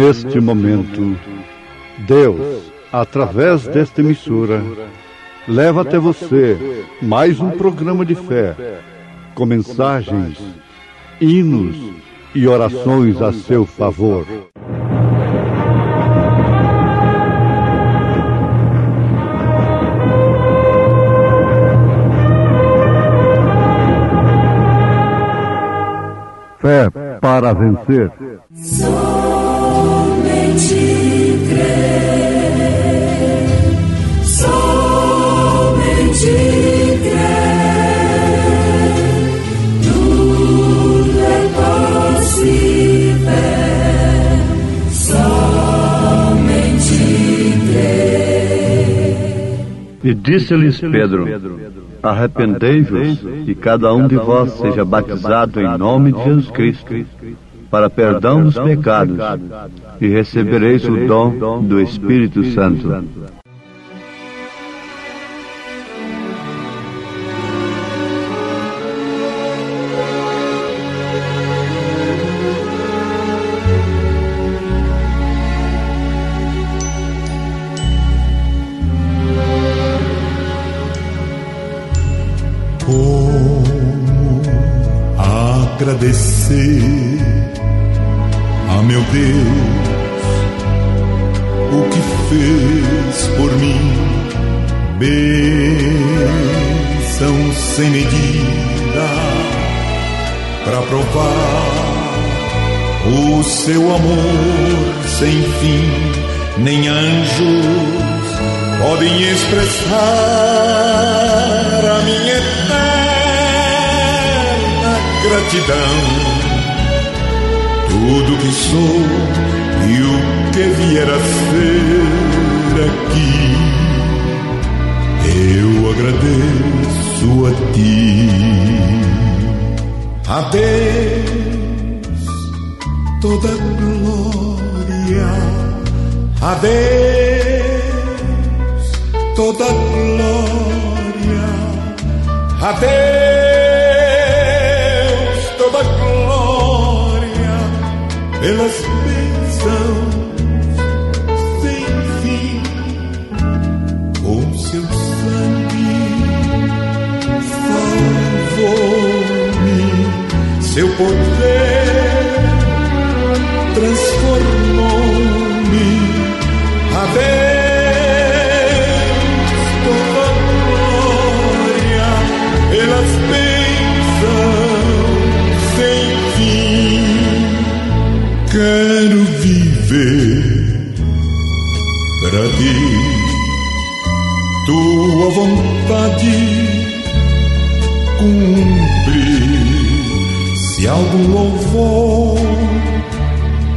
neste momento, Deus, através desta emissora, leva até você mais um programa de fé, com mensagens, hinos e orações a seu favor. Fé para vencer. Somente crer, somente crer, tudo é possível, somente crer. E disse-lhes Pedro: arrependei-vos e cada um de vós seja batizado em nome de Jesus Cristo, para perdão dos pecados, e recebereis o dom do Espírito Santo. Agradecer a meu Deus o que fez por mim, bênção sem medida, para provar o seu amor sem fim. Nem anjos podem expressar a minha eterna gratidão. Tudo que sou e o que vier a ser aqui, eu agradeço a ti. A Deus toda glória, a Deus toda glória, a Deus toda glória, pelas bênçãos sem fim, com seu sangue salvou-me, seu poder transformou-me. A Deus toda glória, pelas bênçãos sem fim. Quero viver para ti, tua vontade cumprir. Se algum louvor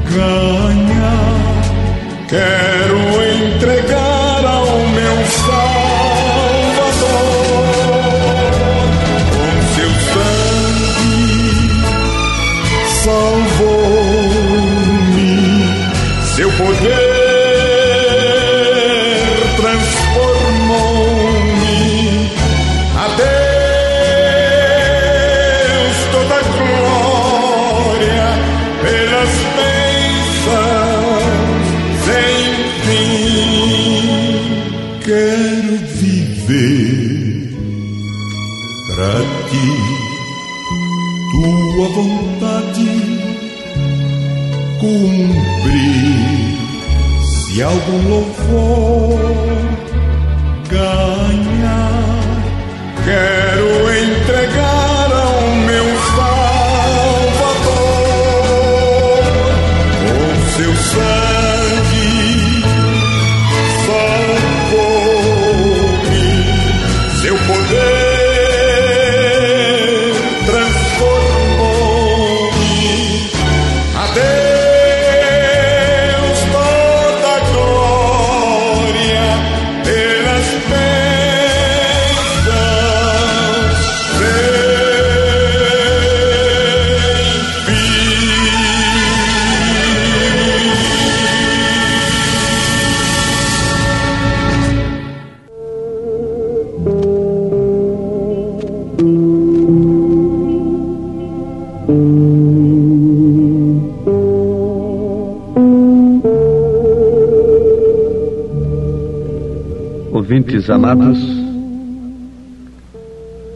ganhar, quero entregar ao meu Salvador. Com seu sangue salvou-me, seu poder transformou-me. A Deus toda glória, pelas bênçãos sem fim. Quero viver pra ti, tua vontade cumprir. Se algum louvor ganhar, quero entregar ao meu Salvador. Com seu sangue salvou-me, seu poder transformou-me. A Deus toda glória, ouvintes amados,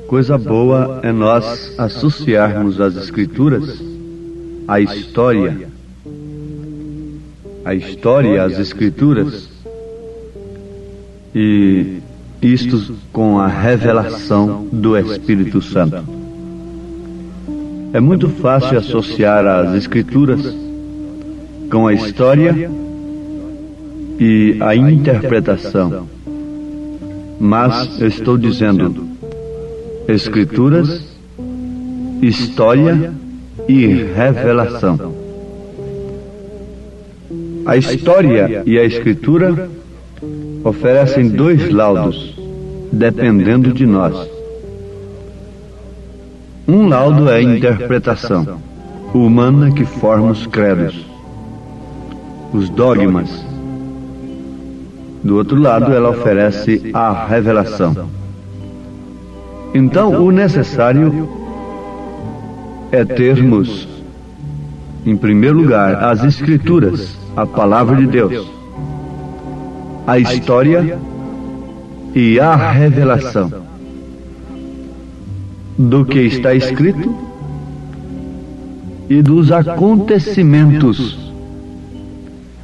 coisa boa é nós associarmos as Escrituras à história, às Escrituras, e isto com a revelação do Espírito Santo. É muito fácil associar as Escrituras com a história e a interpretação, mas eu estou dizendo Escrituras, história e revelação. A história e a Escritura oferecem dois laudos, dependendo de nós. Um laudo é a interpretação humana que forma os credos, os dogmas. Do outro lado, ela oferece a revelação. Então, o necessário é termos, em primeiro lugar, as Escrituras, a Palavra de Deus, a história e a revelação do que está escrito e dos acontecimentos.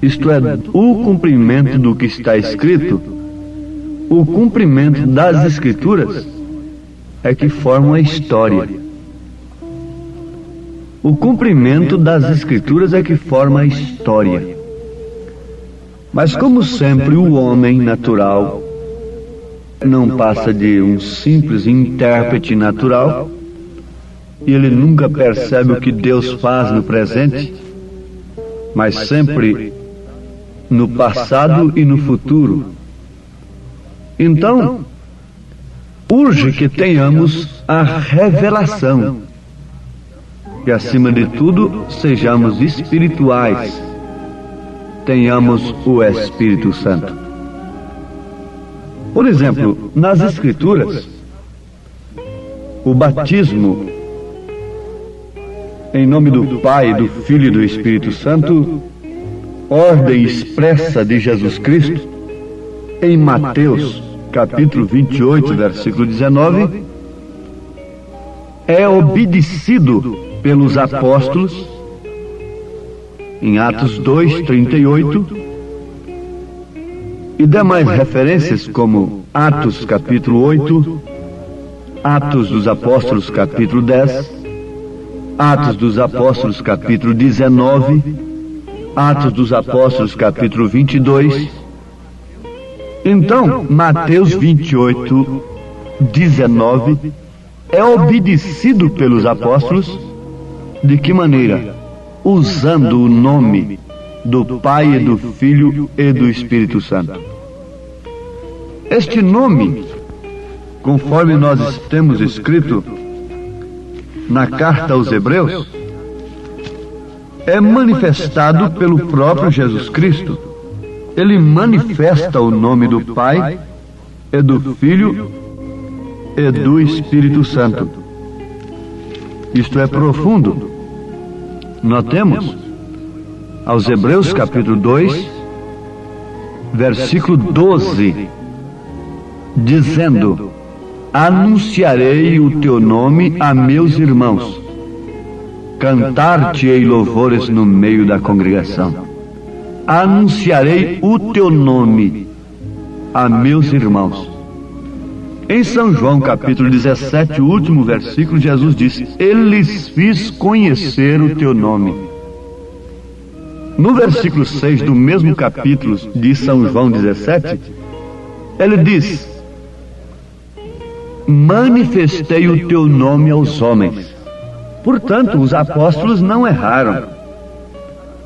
Isto é, o cumprimento do que está escrito, o cumprimento das Escrituras é que forma a história. O cumprimento das Escrituras é que forma a história. Mas como sempre o homem natural não passa de um simples intérprete natural, e ele nunca percebe o que Deus faz no presente, mas sempre no passado e no futuro. Então, urge que tenhamos a revelação, que acima de tudo sejamos espirituais, tenhamos o Espírito Santo. Por exemplo, nas Escrituras, o batismo em nome do Pai, do Filho e do Espírito Santo, ordem expressa de Jesus Cristo, em Mateus, capítulo 28, versículo 19, é obedecido pelos apóstolos, em Atos 2, 38, e demais referências como Atos, capítulo 8, Atos dos Apóstolos, capítulo 10, Atos dos Apóstolos, capítulo 19, Atos dos Apóstolos, capítulo 22. Então, Mateus 28, 19, é obedecido pelos apóstolos. De que maneira? Usando o nome do Pai e do Filho e do Espírito Santo. Este nome, conforme nós temos escrito na carta aos Hebreus, é manifestado pelo próprio Jesus Cristo. Ele manifesta o nome do Pai e do Filho e do Espírito Santo. Isto é profundo. Notemos aos Hebreus capítulo 2, versículo 12, dizendo: anunciarei o teu nome a meus irmãos, cantar-te-ei louvores no meio da congregação. Anunciarei o teu nome a meus irmãos. Em São João capítulo 17, o último versículo, Jesus disse: eu lhes fiz conhecer o teu nome. No versículo 6 do mesmo capítulo de São João 17, ele diz: manifestei o teu nome aos homens. Portanto, os apóstolos não erraram.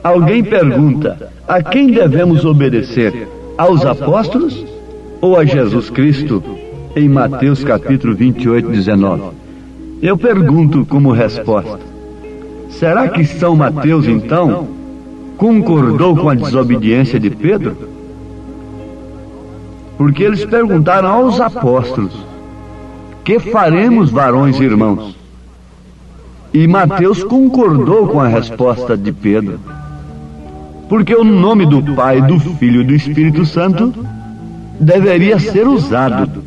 Alguém pergunta: a quem devemos obedecer? Aos apóstolos ou a Jesus Cristo? Em Mateus capítulo 28, 19. Eu pergunto como resposta: será que São Mateus, então, concordou com a desobediência de Pedro? Porque eles perguntaram aos apóstolos: que faremos, varões e irmãos? E Mateus concordou com a resposta de Pedro, porque o nome do Pai, do Filho e do Espírito Santo deveria ser usado.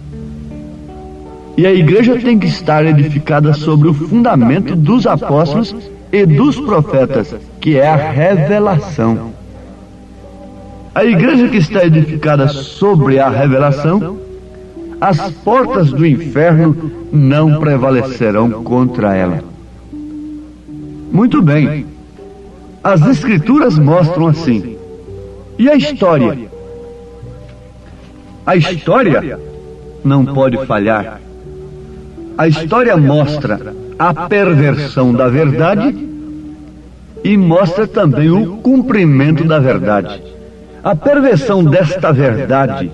E a igreja tem que estar edificada sobre o fundamento dos apóstolos e dos profetas, que é a revelação. A igreja que está edificada sobre a revelação, as portas do inferno não prevalecerão contra ela. Muito bem. As Escrituras mostram assim. E a história? A história não pode falhar. A história mostra a perversão da verdade e mostra também o cumprimento da verdade. A perversão desta verdade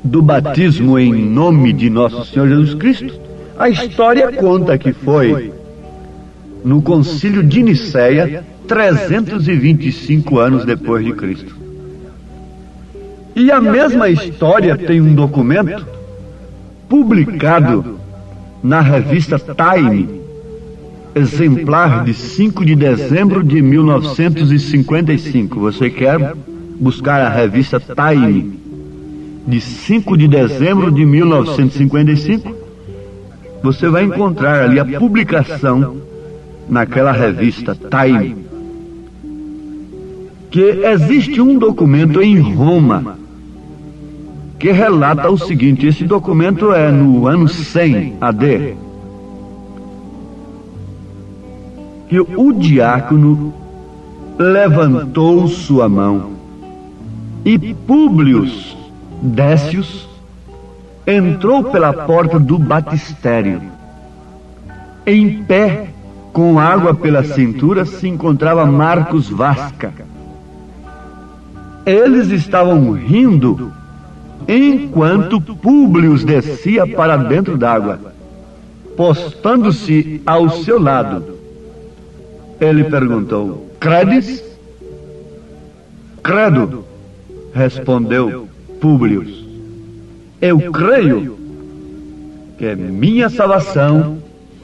do batismo em nome de nosso Senhor Jesus Cristo, a história conta que foi no Concílio de Nicéia, 325 anos depois de Cristo. E a mesma história tem um documento publicado na revista Time, exemplar de 5 de dezembro de 1955. Você quer buscar a revista Time, de 5 de dezembro de 1955, você vai encontrar ali a publicação naquela revista Time, que existe um documento em Roma que relata o seguinte. Esse documento é no ano 100 AD, que o diácono levantou sua mão e Públio Décius entrou pela porta do batistério. Em pé, com água pela cintura, se encontrava Marcos Vasca. Eles estavam rindo enquanto Públio descia para dentro d'água, postando-se ao seu lado. Ele perguntou: credes? Credo, respondeu Públio. Eu creio que minha salvação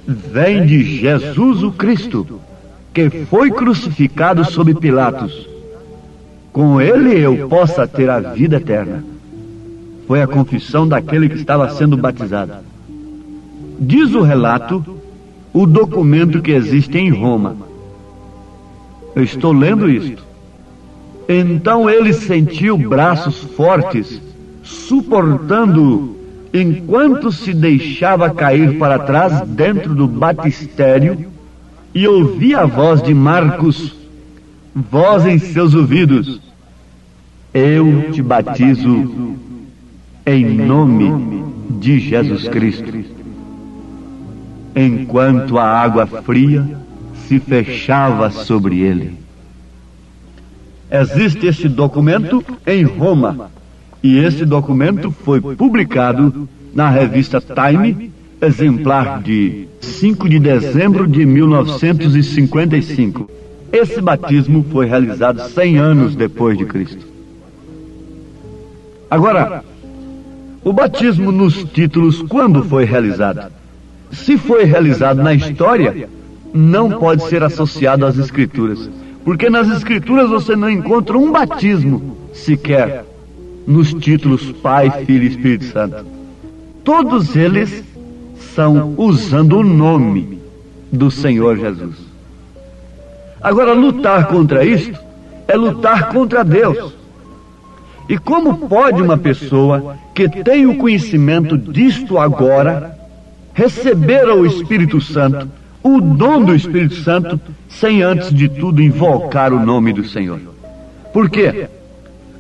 vem de Jesus o Cristo, que foi crucificado sob Pilatos. Com ele eu possa ter a vida eterna. Foi a confissão daquele que estava sendo batizado. Diz o relato, o documento que existe em Roma. Eu estou lendo isto. Então ele sentiu braços fortes, suportando-o, enquanto se deixava cair para trás dentro do batistério, e ouvia a voz de Marcos, voz em seus ouvidos: eu te batizo em nome de Jesus Cristo. Enquanto a água fria se fechava sobre ele. Existe este documento em Roma, e esse documento foi publicado na revista Time, exemplar de 5 de dezembro de 1955. Esse batismo foi realizado 100 anos depois de Cristo. Agora, o batismo nos títulos, quando foi realizado? Se foi realizado na história, não pode ser associado às Escrituras, porque nas Escrituras você não encontra um batismo sequer nos títulos Pai, Filho e Espírito Santo. Todos eles são usando o nome do Senhor Jesus. Agora, lutar contra isto é lutar contra Deus. E como pode uma pessoa que tem o conhecimento disto agora receber o Espírito Santo, o dom do Espírito Santo, sem antes de tudo invocar o nome do Senhor? Por quê?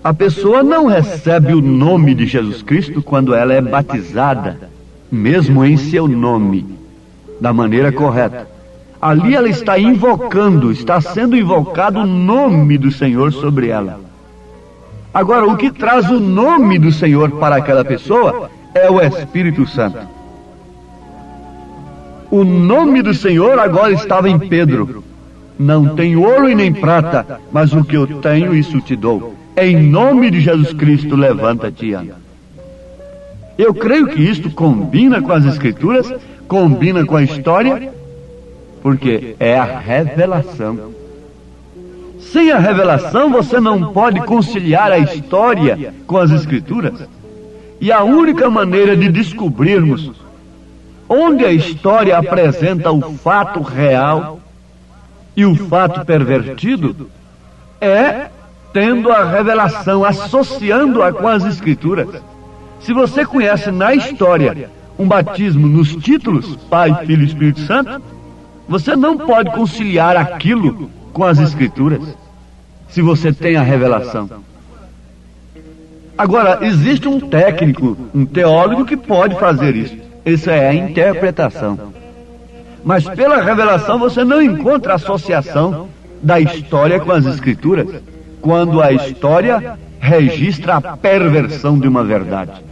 A pessoa não recebe o nome de Jesus Cristo quando ela é batizada, mesmo em seu nome, da maneira correta. Ali ela está invocando, está sendo invocado o nome do Senhor sobre ela. Agora, o que traz o nome do Senhor para aquela pessoa é o Espírito Santo. O nome do Senhor agora estava em Pedro. Não tenho ouro e nem prata, mas o que eu tenho, isso te dou. Em nome de Jesus Cristo, levanta-te e anda. Eu creio que isto combina com as Escrituras, combina com a história, porque é a revelação. Sem a revelação, você não pode conciliar a história com as Escrituras. E a única maneira de descobrirmos onde a história apresenta o fato real e o fato pervertido é tendo a revelação, associando-a com as Escrituras. Se você conhece na história um batismo nos títulos, Pai, Filho e Espírito Santo, você não pode conciliar aquilo com as Escrituras, se você tem a revelação. Agora, existe um técnico, um teólogo que pode fazer isso. Isso é a interpretação. Mas pela revelação você não encontra associação da história com as Escrituras, quando a história registra a perversão de uma verdade.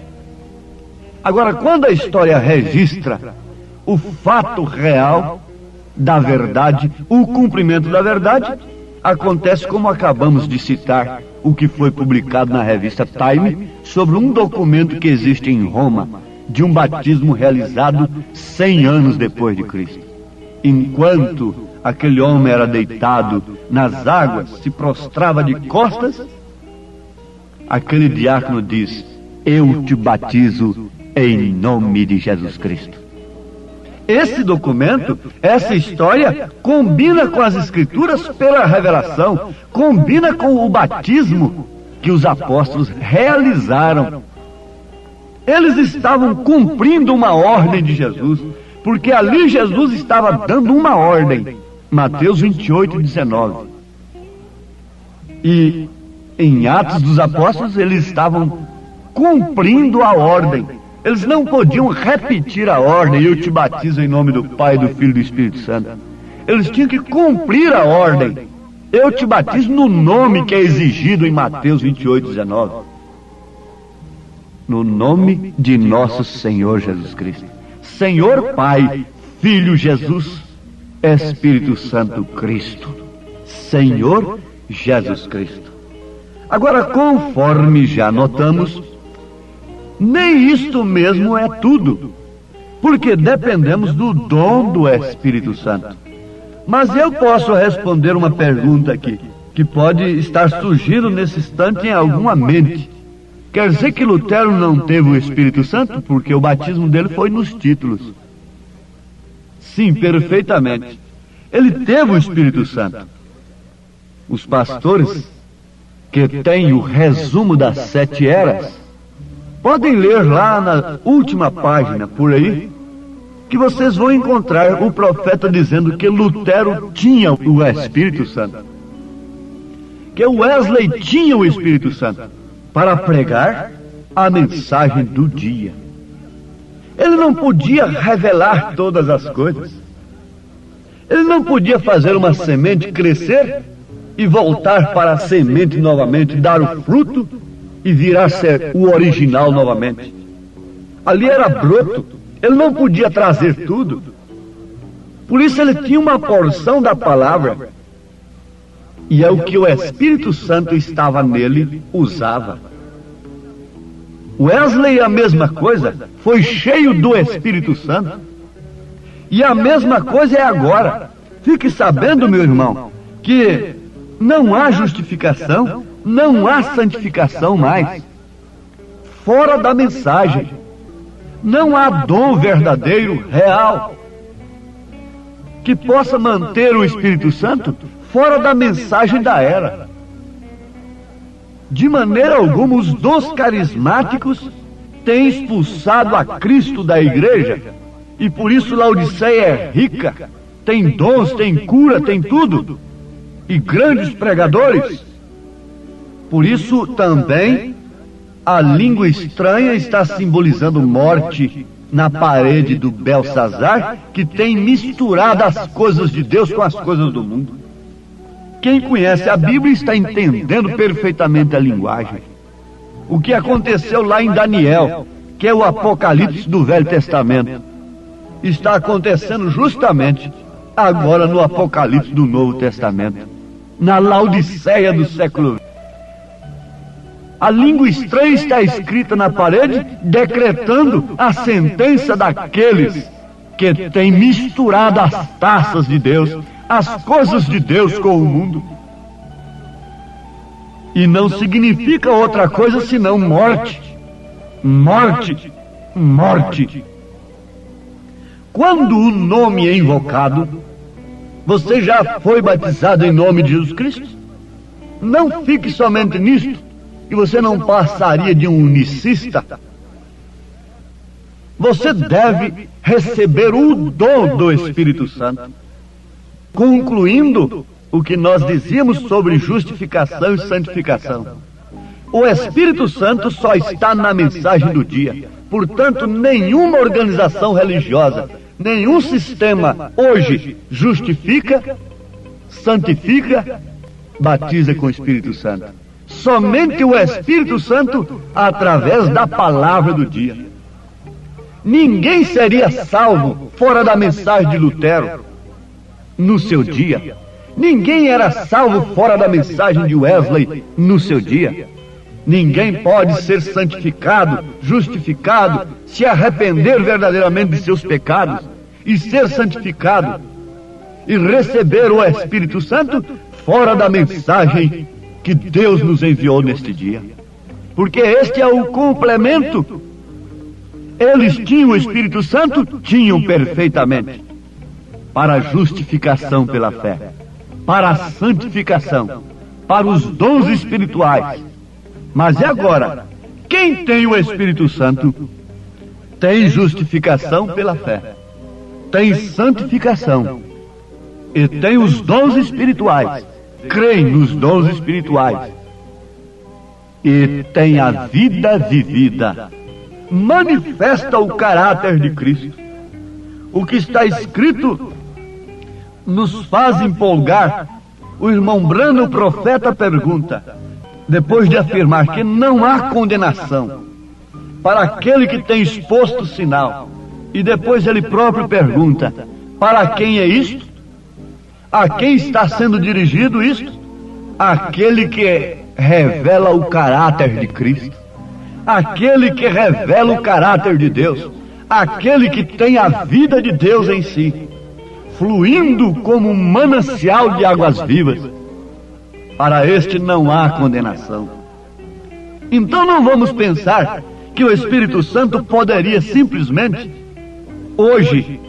Agora, quando a história registra o fato real da verdade, o cumprimento da verdade, acontece como acabamos de citar, o que foi publicado na revista Time, sobre um documento que existe em Roma, de um batismo realizado 100 anos depois de Cristo. Enquanto aquele homem era deitado nas águas, se prostrava de costas, aquele diácono diz: eu te batizo em nome de Jesus Cristo. Esse documento, essa história, combina com as Escrituras pela revelação, combina com o batismo que os apóstolos realizaram. Eles estavam cumprindo uma ordem de Jesus, porque ali Jesus estava dando uma ordem. Mateus 28, 19. E em Atos dos Apóstolos eles estavam cumprindo a ordem. Eles não podiam repetir a ordem: eu te batizo em nome do Pai, do Filho e do Espírito Santo. Eles tinham que cumprir a ordem: eu te batizo no nome que é exigido em Mateus 28, 19. No nome de nosso Senhor Jesus Cristo. Senhor Pai, Filho Jesus, Espírito Santo Cristo. Senhor Jesus Cristo. Agora, conforme já notamos, nem isto mesmo é tudo, porque dependemos do dom do Espírito Santo. Mas eu posso responder uma pergunta aqui, que pode estar surgindo nesse instante em alguma mente. Quer dizer que Lutero não teve o Espírito Santo, porque o batismo dele foi nos títulos? Sim, perfeitamente. Ele teve o Espírito Santo. Os pastores que têm o resumo das 7 eras, podem ler lá na última página, por aí, que vocês vão encontrar o profeta dizendo que Lutero tinha o Espírito Santo, que Wesley tinha o Espírito Santo para pregar a mensagem do dia. Ele não podia revelar todas as coisas. Ele não podia fazer uma semente crescer e voltar para a semente novamente, dar o fruto e virar ser o original novamente. Ali era broto. Ele não podia trazer tudo. Por isso ele tinha uma porção da palavra. E é o que o Espírito Santo estava nele, usava. Wesley, a mesma coisa, foi cheio do Espírito Santo. E a mesma coisa é agora. Fique sabendo, meu irmão, que não há justificação, não há santificação mais. Fora da mensagem. Não há dom verdadeiro, real, que possa manter o Espírito Santo fora da mensagem da era. De maneira alguma, os dons carismáticos têm expulsado a Cristo da igreja, e por isso Laodiceia é rica, tem dons, tem cura, tem tudo, e grandes pregadores. Por isso também a língua estranha está simbolizando morte na parede do Belsazar, que tem misturado as coisas de Deus com as coisas do mundo. Quem conhece a Bíblia está entendendo perfeitamente a linguagem. O que aconteceu lá em Daniel, que é o Apocalipse do Velho Testamento, está acontecendo justamente agora no Apocalipse do Novo Testamento, na Laodiceia do século XX. A língua estranha está escrita na parede, decretando a sentença daqueles que têm misturado as taças de Deus, as coisas de Deus com o mundo. E não significa outra coisa senão morte. morte, morte. Quando o nome é invocado, você já foi batizado em nome de Jesus Cristo? Não fique somente nisto, que você não passaria de um unicista. Você deve receber o dom do Espírito Santo. Concluindo o que nós dizíamos sobre justificação e santificação. O Espírito Santo só está na mensagem do dia. Portanto, nenhuma organização religiosa, nenhum sistema hoje justifica, santifica, batiza com o Espírito Santo. Somente o Espírito Santo através da palavra do dia. Ninguém seria salvo fora da mensagem de Lutero no seu dia. Ninguém era salvo fora da mensagem de Wesley no seu dia. Ninguém pode ser santificado, justificado, se arrepender verdadeiramente de seus pecados e ser santificado e receber o Espírito Santo fora da mensagem que Deus nos enviou neste dia. Porque este é o complemento. Eles tinham o Espírito Santo? Tinham perfeitamente. Para a justificação pela fé, para a santificação, para os dons espirituais. Mas e agora? Quem tem o Espírito Santo tem justificação pela fé, tem santificação e tem os dons espirituais. Creem nos dons espirituais e tem a vida vivida. Manifesta o caráter de Cristo. O que está escrito nos faz empolgar. O irmão Branham, o profeta, pergunta, depois de afirmar que não há condenação para aquele que tem exposto o sinal, e depois ele próprio pergunta, para quem é isto? A quem está sendo dirigido isto? Aquele que revela o caráter de Cristo, aquele que revela o caráter de Deus, aquele que tem a vida de Deus em si, fluindo como um manancial de águas vivas. Para este não há condenação. Então não vamos pensar que o Espírito Santo poderia simplesmente, hoje,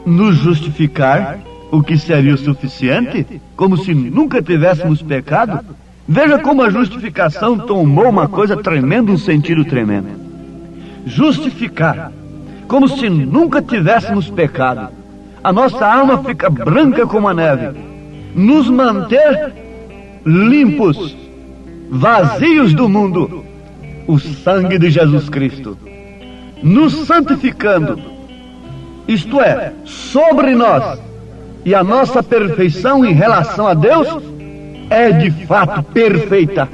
nos justificar, o que seria o suficiente, como se nunca tivéssemos pecado. Veja como a justificação tomou uma coisa tremenda, um sentido tremendo. Justificar, como se nunca tivéssemos pecado. A nossa alma fica branca como a neve. Nos manter limpos, vazios do mundo, o sangue de Jesus Cristo. Nos santificando, isto é, sobre nós, e a nossa perfeição em relação a Deus é de fato perfeita.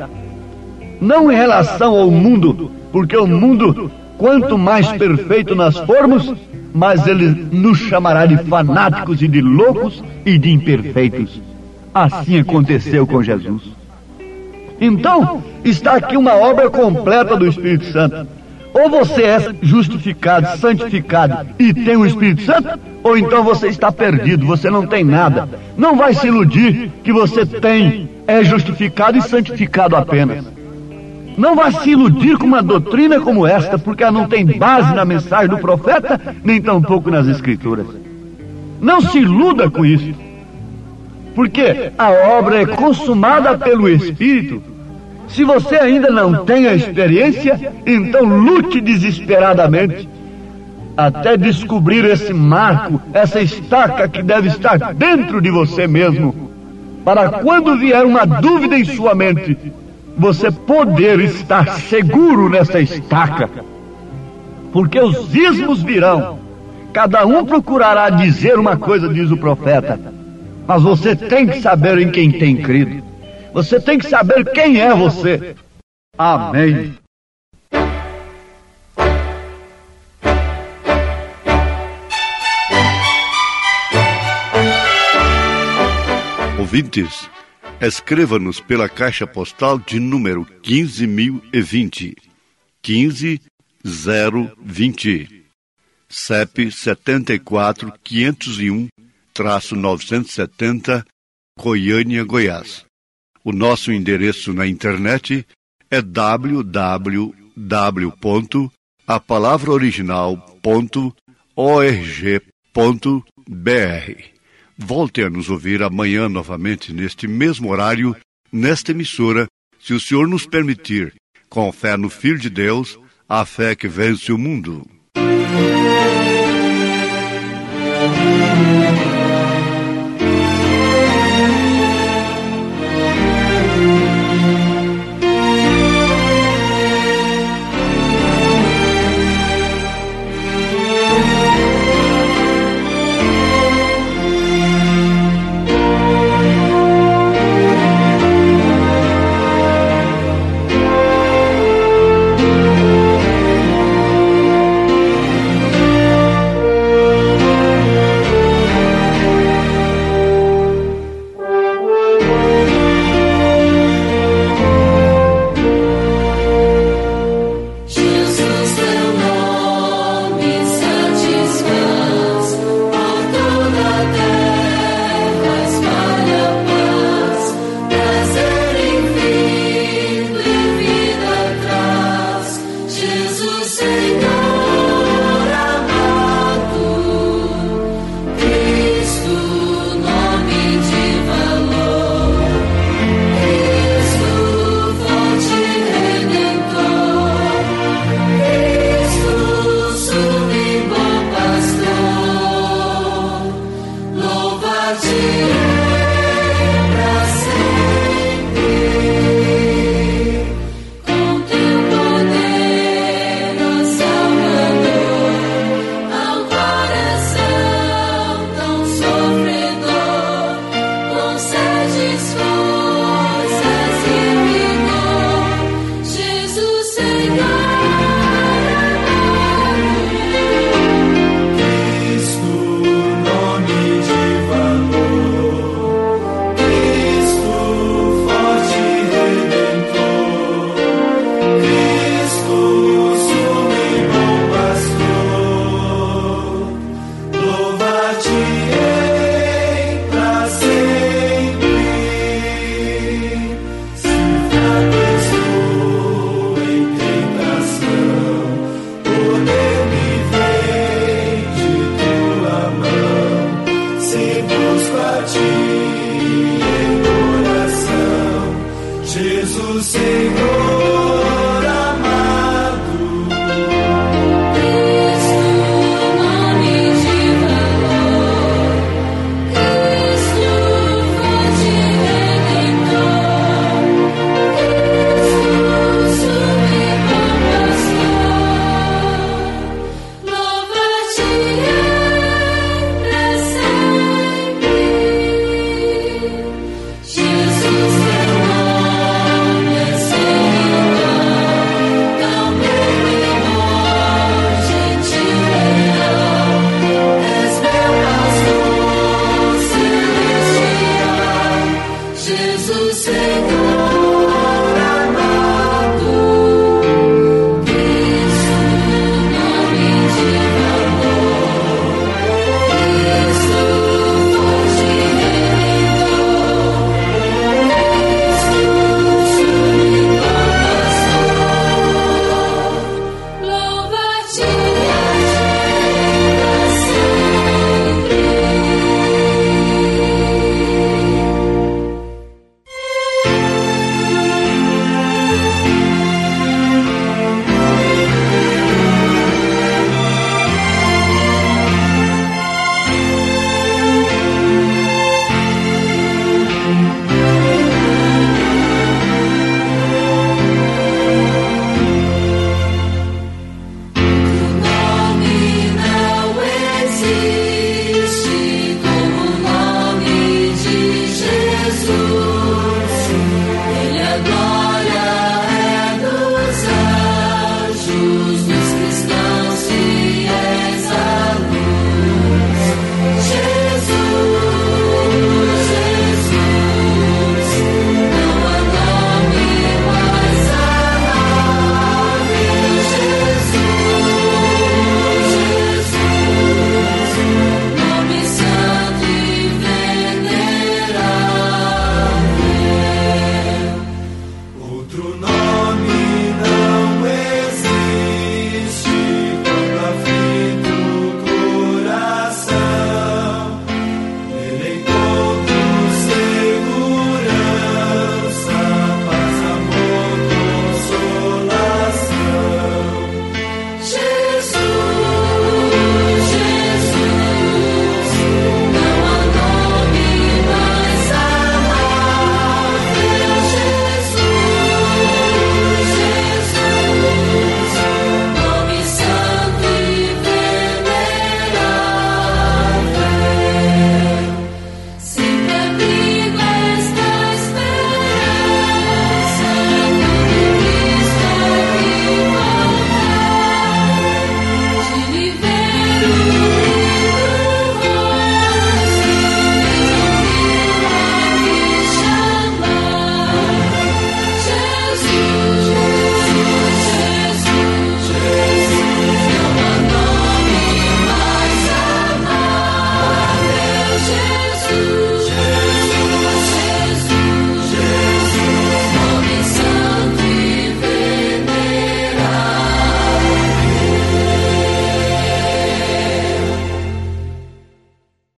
Não em relação ao mundo, porque o mundo, quanto mais perfeito nós formos, mais ele nos chamará de fanáticos e de loucos e de imperfeitos. Assim aconteceu com Jesus. Então, está aqui uma obra completa do Espírito Santo. Ou você é justificado, santificado e tem o Espírito Santo, ou então você está perdido, você não tem nada. Não vai se iludir que você é justificado e santificado apenas. Não vai se iludir com uma doutrina como esta, porque ela não tem base na mensagem do profeta, nem tampouco nas Escrituras. Não se iluda com isso, porque a obra é consumada pelo Espírito. Se você ainda não tem a experiência, então lute desesperadamente até descobrir esse marco, essa estaca que deve estar dentro de você mesmo, para quando vier uma dúvida em sua mente, você poder estar seguro nessa estaca. Porque os ismos virão, cada um procurará dizer uma coisa, diz o profeta, mas você tem que saber em quem tem crido. Você tem que saber quem é você. Amém. Ouvintes, escreva-nos pela caixa postal de número 15.020, 15020, CEP 74.501-970, Goiânia, Goiás. O nosso endereço na internet é www.awr.org. a palavra original.org.br. Volte a nos ouvir amanhã novamente neste mesmo horário, nesta emissora, se o Senhor nos permitir, com fé no Filho de Deus, a fé que vence o mundo. Jesus,